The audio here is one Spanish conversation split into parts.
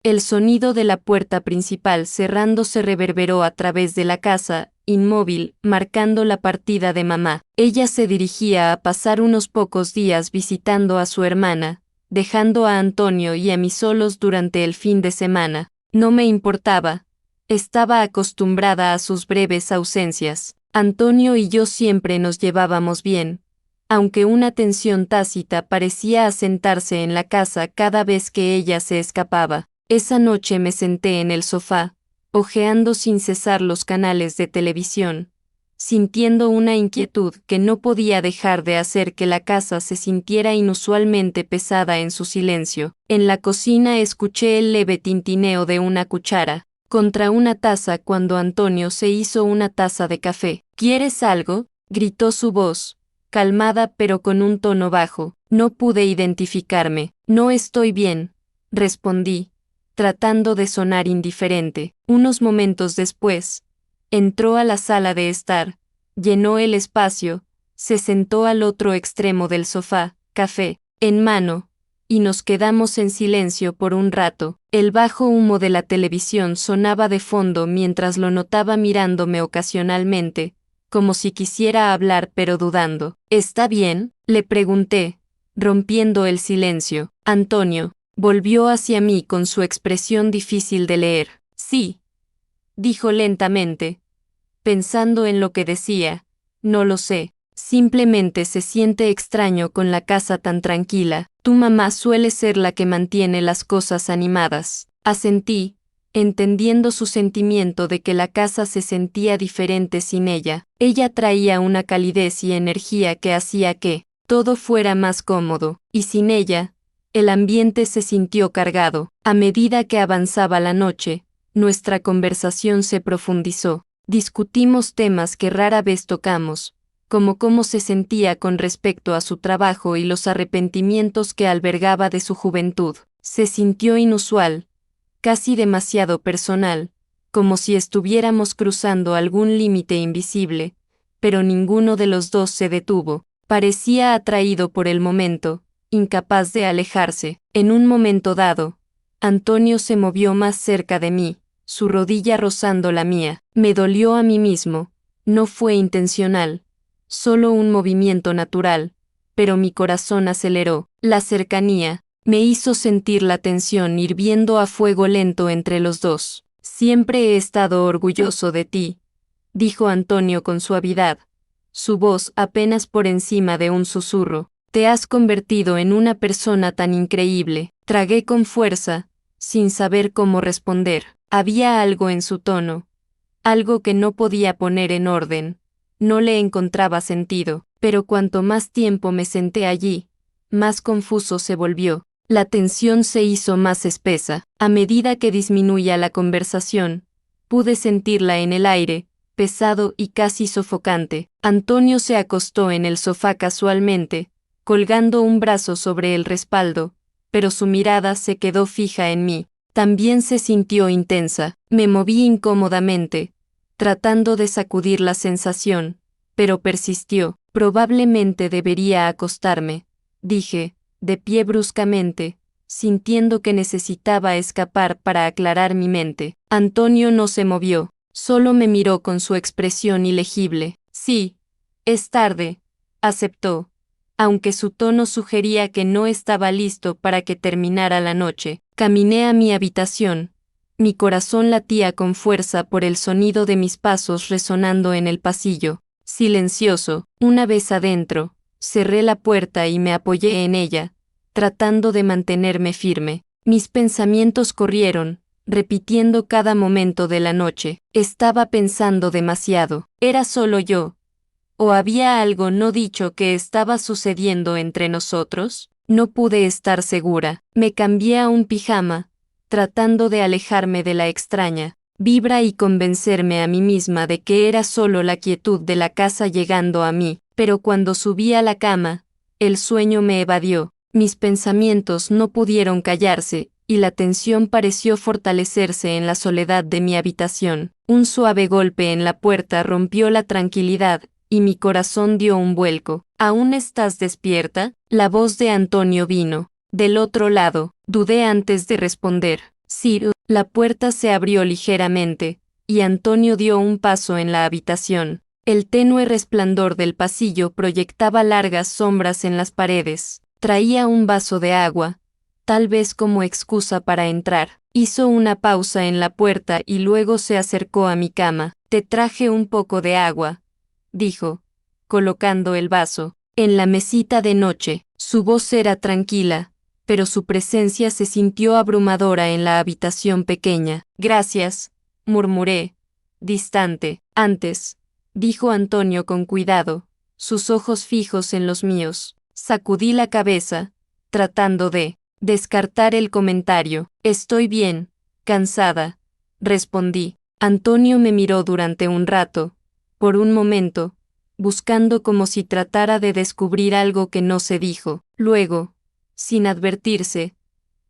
El sonido de la puerta principal cerrándose reverberó a través de la casa, inmóvil, marcando la partida de mamá. Ella se dirigía a pasar unos pocos días visitando a su hermana, dejando a Antonio y a mí solos durante el fin de semana. No me importaba. Estaba acostumbrada a sus breves ausencias. Antonio y yo siempre nos llevábamos bien, aunque una tensión tácita parecía asentarse en la casa cada vez que ella se escapaba. Esa noche me senté en el sofá, hojeando sin cesar los canales de televisión, sintiendo una inquietud que no podía dejar de hacer que la casa se sintiera inusualmente pesada en su silencio. En la cocina escuché el leve tintineo de una cuchara contra una taza cuando Antonio se hizo una taza de café. ¿Quieres algo?, gritó su voz, calmada pero con un tono bajo. No pude identificarme. No estoy bien, respondí, tratando de sonar indiferente. Unos momentos después, entró a la sala de estar, llenó el espacio, se sentó al otro extremo del sofá, café en mano, y nos quedamos en silencio por un rato. El bajo humo de la televisión sonaba de fondo mientras lo notaba mirándome ocasionalmente, como si quisiera hablar pero dudando. ¿Está bien?, le pregunté, rompiendo el silencio. Antonio volvió hacia mí con su expresión difícil de leer. Sí, dijo lentamente, pensando en lo que decía. No lo sé. Simplemente se siente extraño con la casa tan tranquila. Tu mamá suele ser la que mantiene las cosas animadas. Asentí, entendiendo su sentimiento de que la casa se sentía diferente sin ella. Ella traía una calidez y energía que hacía que todo fuera más cómodo, y sin ella, el ambiente se sintió cargado. A medida que avanzaba la noche, nuestra conversación se profundizó. Discutimos temas que rara vez tocamos, como cómo se sentía con respecto a su trabajo y los arrepentimientos que albergaba de su juventud. Se sintió inusual, casi demasiado personal, como si estuviéramos cruzando algún límite invisible, pero ninguno de los dos se detuvo. Parecía atraído por el momento, incapaz de alejarse. En un momento dado, Antonio se movió más cerca de mí, su rodilla rozando la mía. Me dolió a mí mismo. No fue intencional, solo un movimiento natural, pero mi corazón aceleró. La cercanía me hizo sentir la tensión hirviendo a fuego lento entre los dos. Siempre he estado orgulloso de ti, dijo Antonio con suavidad, su voz apenas por encima de un susurro. Te has convertido en una persona tan increíble. Tragué con fuerza, sin saber cómo responder. Había algo en su tono, algo que no podía poner en orden. No le encontraba sentido, pero cuanto más tiempo me senté allí, más confuso se volvió. La tensión se hizo más espesa. A medida que disminuía la conversación, pude sentirla en el aire, pesado y casi sofocante. Antonio se acostó en el sofá casualmente, colgando un brazo sobre el respaldo, pero su mirada se quedó fija en mí. También se sintió intensa. Me moví incómodamente, tratando de sacudir la sensación, pero persistió. Probablemente debería acostarme, dije, de pie bruscamente, sintiendo que necesitaba escapar para aclarar mi mente. Antonio no se movió, solo me miró con su expresión ilegible. Sí, es tarde, aceptó, aunque su tono sugería que no estaba listo para que terminara la noche. Caminé a mi habitación. Mi corazón latía con fuerza por el sonido de mis pasos resonando en el pasillo. Silencioso. Una vez adentro, cerré la puerta y me apoyé en ella, tratando de mantenerme firme. Mis pensamientos corrieron, repitiendo cada momento de la noche. Estaba pensando demasiado. ¿Era solo yo? ¿O había algo no dicho que estaba sucediendo entre nosotros? No pude estar segura. Me cambié a un pijama, tratando de alejarme de la extraña vibra y convencerme a mí misma de que era solo la quietud de la casa llegando a mí. Pero cuando subí a la cama, el sueño me evadió. Mis pensamientos no pudieron callarse, y la tensión pareció fortalecerse en la soledad de mi habitación. Un suave golpe en la puerta rompió la tranquilidad, y mi corazón dio un vuelco. ¿Aún estás despierta? La voz de Antonio vino. Del otro lado, dudé antes de responder. Ciro, la puerta se abrió ligeramente, y Antonio dio un paso en la habitación. El tenue resplandor del pasillo proyectaba largas sombras en las paredes. Traía un vaso de agua, tal vez como excusa para entrar. Hizo una pausa en la puerta y luego se acercó a mi cama. Te traje un poco de agua, dijo, colocando el vaso en la mesita de noche. Su voz era tranquila, pero su presencia se sintió abrumadora en la habitación pequeña. Gracias, murmuré, distante. Antes, dijo Antonio con cuidado, sus ojos fijos en los míos. Sacudí la cabeza, tratando de descartar el comentario. Estoy bien, cansada, respondí. Antonio me miró durante un rato, por un momento, buscando como si tratara de descubrir algo que no se dijo. Luego, sin advertirse,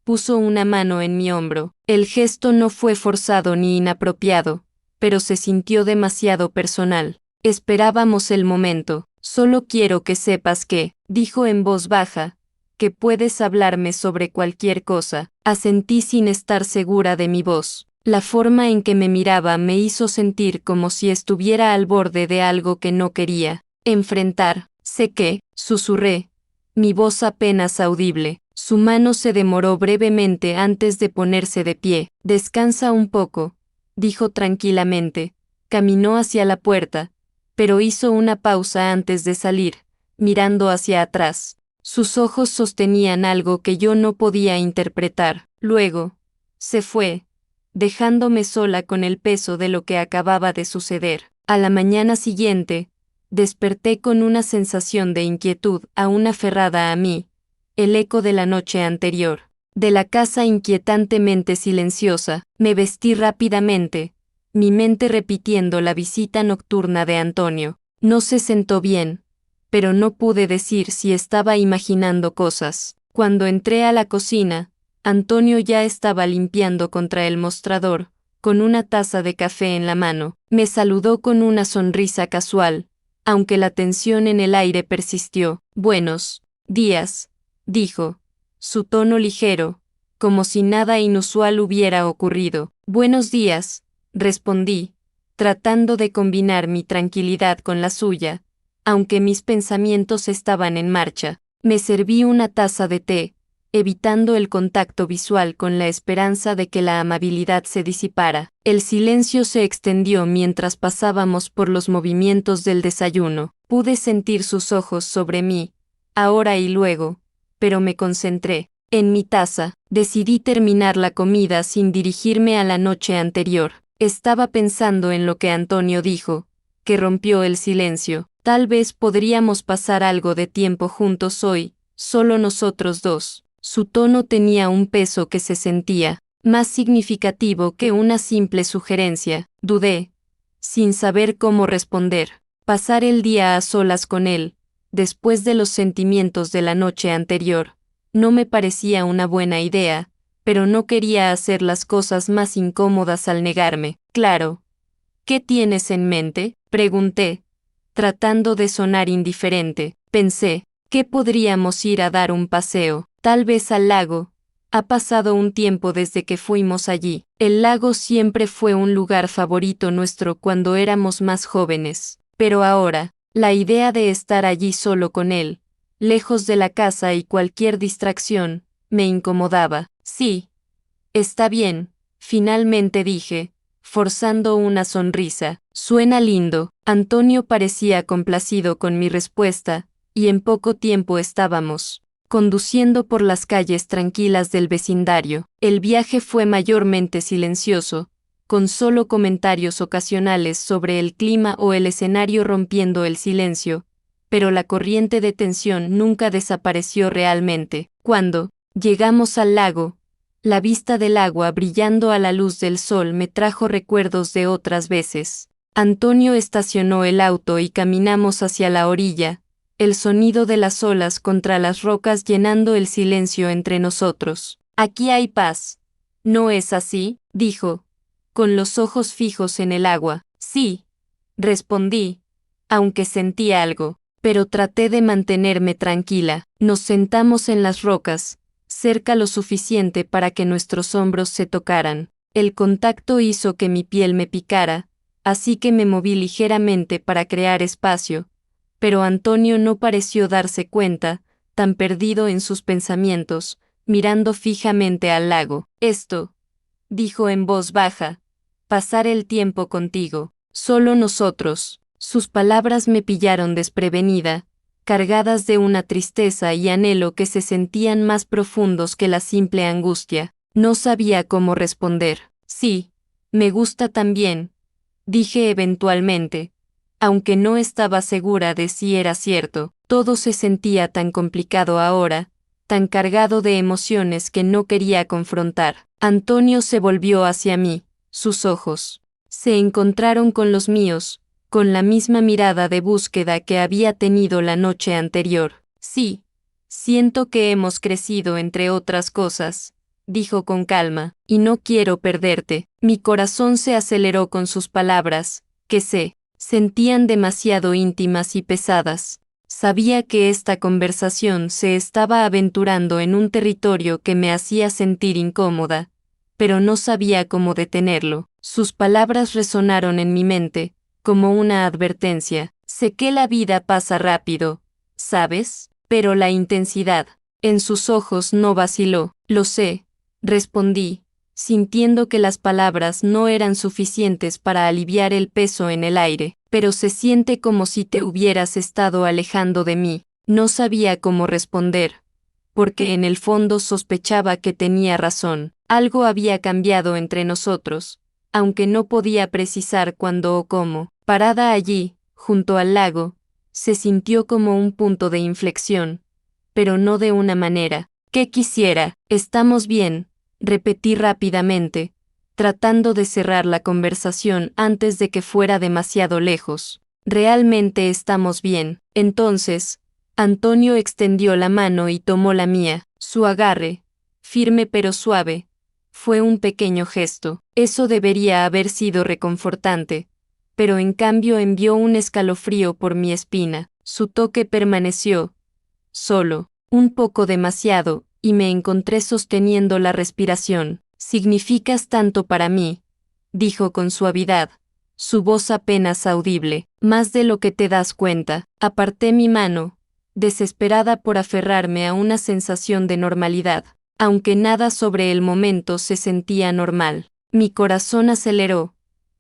puso una mano en mi hombro. El gesto no fue forzado ni inapropiado, pero se sintió demasiado personal. Esperábamos el momento. Solo quiero que sepas que, dijo en voz baja, que puedes hablarme sobre cualquier cosa. Asentí sin estar segura de mi voz. La forma en que me miraba me hizo sentir como si estuviera al borde de algo que no quería enfrentar. Sé que, susurré, mi voz apenas audible. Su mano se demoró brevemente antes de ponerse de pie. Descansa un poco, dijo tranquilamente. Caminó hacia la puerta, pero hizo una pausa antes de salir, mirando hacia atrás. Sus ojos sostenían algo que yo no podía interpretar. Luego, se fue, dejándome sola con el peso de lo que acababa de suceder. A la mañana siguiente, desperté con una sensación de inquietud aún aferrada a mí, el eco de la noche anterior. De la casa inquietantemente silenciosa, me vestí rápidamente, mi mente repitiendo la visita nocturna de Antonio. No se sentó bien, pero no pude decir si estaba imaginando cosas. Cuando entré a la cocina, Antonio ya estaba limpiando contra el mostrador, con una taza de café en la mano. Me saludó con una sonrisa casual, aunque la tensión en el aire persistió. Buenos días, dijo, su tono ligero, como si nada inusual hubiera ocurrido. Buenos días, respondí, tratando de combinar mi tranquilidad con la suya, aunque mis pensamientos estaban en marcha. Me serví una taza de té, evitando el contacto visual con la esperanza de que la amabilidad se disipara. El silencio se extendió mientras pasábamos por los movimientos del desayuno. Pude sentir sus ojos sobre mí, ahora y luego, pero me concentré en mi taza. Decidí terminar la comida sin dirigirme a la noche anterior. Estaba pensando en lo que Antonio dijo, que rompió el silencio. Tal vez podríamos pasar algo de tiempo juntos hoy, solo nosotros dos. Su tono tenía un peso que se sentía más significativo que una simple sugerencia. Dudé, sin saber cómo responder. Pasar el día a solas con él, después de los sentimientos de la noche anterior, no me parecía una buena idea, pero no quería hacer las cosas más incómodas al negarme. Claro. ¿Qué tienes en mente?, pregunté, tratando de sonar indiferente. Pensé, que podríamos ir a dar un paseo, tal vez al lago. Ha pasado un tiempo desde que fuimos allí. El lago siempre fue un lugar favorito nuestro cuando éramos más jóvenes, pero ahora, la idea de estar allí solo con él, lejos de la casa y cualquier distracción, me incomodaba. Sí, está bien, finalmente dije, forzando una sonrisa. Suena lindo. Antonio parecía complacido con mi respuesta, y en poco tiempo estábamos conduciendo por las calles tranquilas del vecindario. El viaje fue mayormente silencioso, con solo comentarios ocasionales sobre el clima o el escenario rompiendo el silencio, pero la corriente de tensión nunca desapareció realmente. Cuando llegamos al lago, la vista del agua brillando a la luz del sol me trajo recuerdos de otras veces. Antonio estacionó el auto y caminamos hacia la orilla, el sonido de las olas contra las rocas llenando el silencio entre nosotros. Aquí hay paz. ¿No es así?, dijo, con los ojos fijos en el agua. Sí, respondí, aunque sentí algo, pero traté de mantenerme tranquila. Nos sentamos en las rocas, cerca lo suficiente para que nuestros hombros se tocaran. El contacto hizo que mi piel me picara, así que me moví ligeramente para crear espacio, pero Antonio no pareció darse cuenta, tan perdido en sus pensamientos, mirando fijamente al lago. Esto, dijo en voz baja, pasar el tiempo contigo, solo nosotros. Sus palabras me pillaron desprevenida, cargadas de una tristeza y anhelo que se sentían más profundos que la simple angustia. No sabía cómo responder. Sí, me gusta también, dije eventualmente, aunque no estaba segura de si era cierto. Todo se sentía tan complicado ahora, tan cargado de emociones que no quería confrontar. Antonio se volvió hacia mí, sus ojos se encontraron con los míos, con la misma mirada de búsqueda que había tenido la noche anterior. Sí, siento que hemos crecido entre otras cosas, dijo con calma, y no quiero perderte. Mi corazón se aceleró con sus palabras, que se sentían demasiado íntimas y pesadas. Sabía que esta conversación se estaba aventurando en un territorio que me hacía sentir incómoda, pero no sabía cómo detenerlo. Sus palabras resonaron en mi mente, como una advertencia. Sé que la vida pasa rápido, ¿sabes? Pero la intensidad en sus ojos no vaciló. Lo sé, respondí, sintiendo que las palabras no eran suficientes para aliviar el peso en el aire. Pero se siente como si te hubieras estado alejando de mí. No sabía cómo responder, porque en el fondo sospechaba que tenía razón. Algo había cambiado entre nosotros, aunque no podía precisar cuándo o cómo. Parada allí, junto al lago, se sintió como un punto de inflexión, pero no de una manera que quisiera. Estamos bien, repetí rápidamente, tratando de cerrar la conversación antes de que fuera demasiado lejos. Realmente estamos bien. Entonces, Antonio extendió la mano y tomó la mía. Su agarre, firme pero suave, fue un pequeño gesto. Eso debería haber sido reconfortante, pero en cambio envió un escalofrío por mi espina. Su toque permaneció, solo, un poco demasiado, y me encontré sosteniendo la respiración. Significas tanto para mí, dijo con suavidad, su voz apenas audible, más de lo que te das cuenta. Aparté mi mano, desesperada por aferrarme a una sensación de normalidad, aunque nada sobre el momento se sentía normal. Mi corazón aceleró,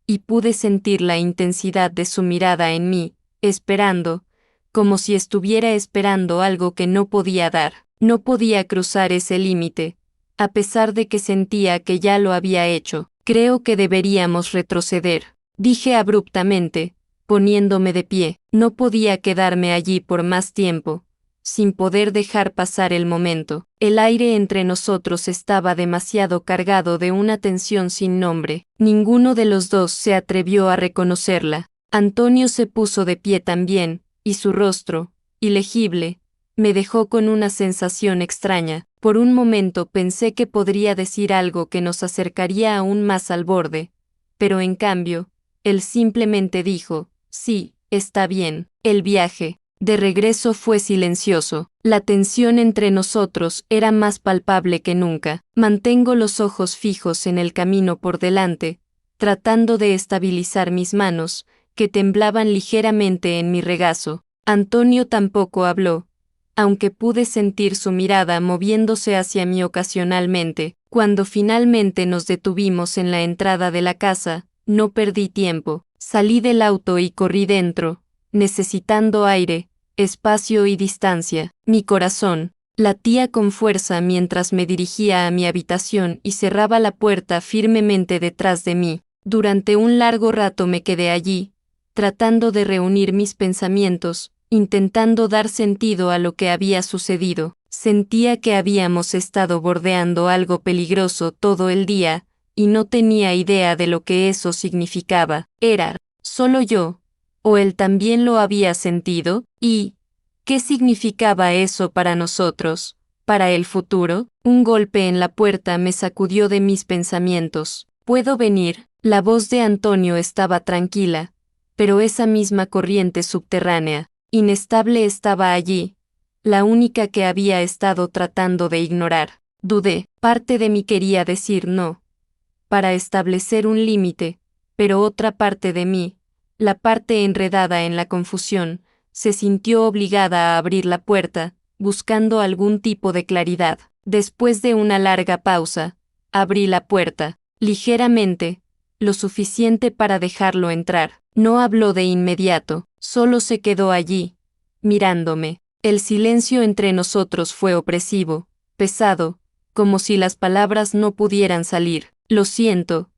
y pude sentir la intensidad de su mirada en mí, esperando, como si estuviera esperando algo que no podía dar. No podía cruzar ese límite, a pesar de que sentía que ya lo había hecho. Creo que deberíamos retroceder, dije abruptamente, poniéndome de pie. No podía quedarme allí por más tiempo, sin poder dejar pasar el momento. El aire entre nosotros estaba demasiado cargado de una tensión sin nombre. Ninguno de los dos se atrevió a reconocerla. Antonio se puso de pie también, y su rostro, ilegible, me dejó con una sensación extraña. Por un momento pensé que podría decir algo que nos acercaría aún más al borde, pero en cambio, él simplemente dijo, sí, está bien. El viaje de regreso fue silencioso. La tensión entre nosotros era más palpable que nunca. Mantengo los ojos fijos en el camino por delante, tratando de estabilizar mis manos, que temblaban ligeramente en mi regazo. Antonio tampoco habló, aunque pude sentir su mirada moviéndose hacia mí ocasionalmente. Cuando finalmente nos detuvimos en la entrada de la casa, no perdí tiempo. Salí del auto y corrí dentro, necesitando aire, espacio y distancia. Mi corazón latía con fuerza mientras me dirigía a mi habitación y cerraba la puerta firmemente detrás de mí. Durante un largo rato me quedé allí, tratando de reunir mis pensamientos, intentando dar sentido a lo que había sucedido. Sentía que habíamos estado bordeando algo peligroso todo el día, y no tenía idea de lo que eso significaba. ¿Era solo yo? ¿O él también lo había sentido? ¿Y qué significaba eso para nosotros, para el futuro? Un golpe en la puerta me sacudió de mis pensamientos. ¿Puedo venir? La voz de Antonio estaba tranquila, pero esa misma corriente subterránea, inestable estaba allí, la única que había estado tratando de ignorar. Dudé. Parte de mí quería decir no, para establecer un límite, pero otra parte de mí, la parte enredada en la confusión, se sintió obligada a abrir la puerta, buscando algún tipo de claridad. Después de una larga pausa, abrí la puerta, ligeramente, lo suficiente para dejarlo entrar. No habló de inmediato, solo se quedó allí, mirándome. El silencio entre nosotros fue opresivo, pesado, como si las palabras no pudieran salir. Lo siento,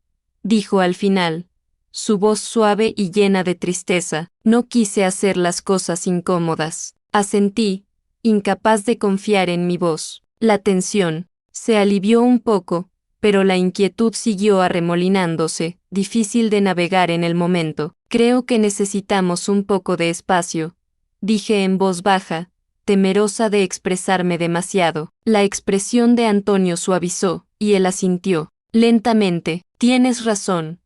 dijo al final, su voz suave y llena de tristeza. No quise hacer las cosas incómodas. Asentí, incapaz de confiar en mi voz. La tensión se alivió un poco, pero la inquietud siguió arremolinándose, difícil de navegar en el momento. Creo que necesitamos un poco de espacio, dije en voz baja, temerosa de expresarme demasiado. La expresión de Antonio suavizó, y él asintió. Lentamente. Tienes razón.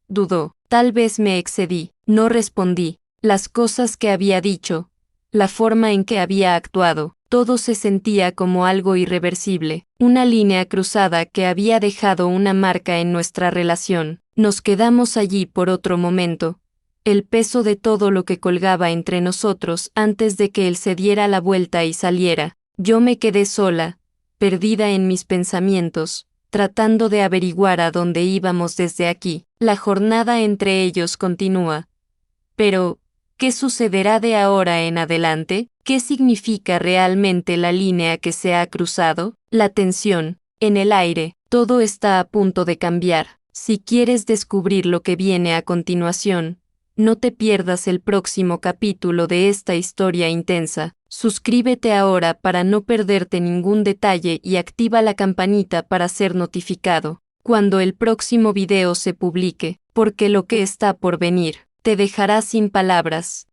Dudó. Tal vez me excedí. No respondí. Las cosas que había dicho, la forma en que había actuado, todo se sentía como algo irreversible, una línea cruzada que había dejado una marca en nuestra relación. Nos quedamos allí por otro momento, el peso de todo lo que colgaba entre nosotros antes de que él se diera la vuelta y saliera. Yo me quedé sola, perdida en mis pensamientos, tratando de averiguar a dónde íbamos desde aquí. La jornada entre ellos continúa. Pero, ¿qué sucederá de ahora en adelante? ¿Qué significa realmente la línea que se ha cruzado? La tensión, en el aire, todo está a punto de cambiar. Si quieres descubrir lo que viene a continuación, no te pierdas el próximo capítulo de esta historia intensa. Suscríbete ahora para no perderte ningún detalle y activa la campanita para ser notificado cuando el próximo video se publique, porque lo que está por venir te dejará sin palabras.